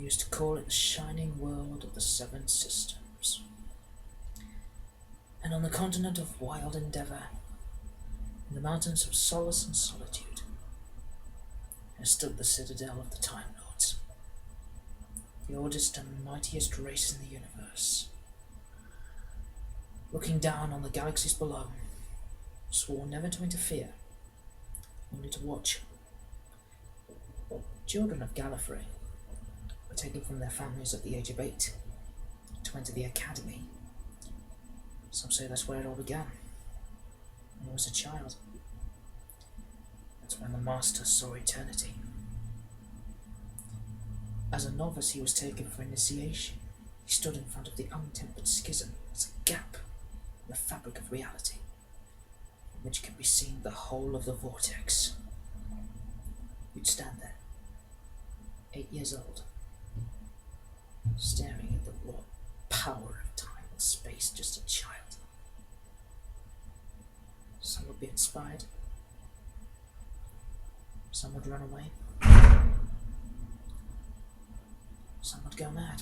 We used to call it the shining world of the seven systems. And on the continent of wild endeavor, in the mountains of solace and solitude, there stood the citadel of the Time Lords, the oldest and mightiest race in the universe. Looking down on the galaxies below, swore never to interfere, only to watch. Children of Gallifrey were taken from their families at the age of 8 to enter the academy. Some say that's where it all began, when he was a child. That's when the Master saw eternity. As a novice, he was taken for initiation. He stood in front of the untempered schism as a gap in the fabric of reality, in which can be seen the whole of the vortex. You'd stand there, 8 years old, staring at the raw power of time and space, just a child. Some would be inspired, some would run away, some would go mad.